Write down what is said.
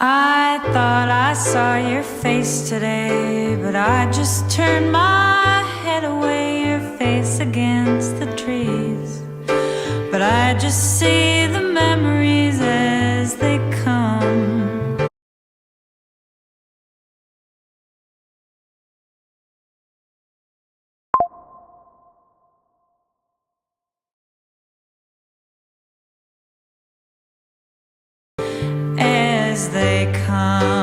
I thought I saw your face today, but I just turned my head away, your face against the trees. But I just see the memories as they come. As they come.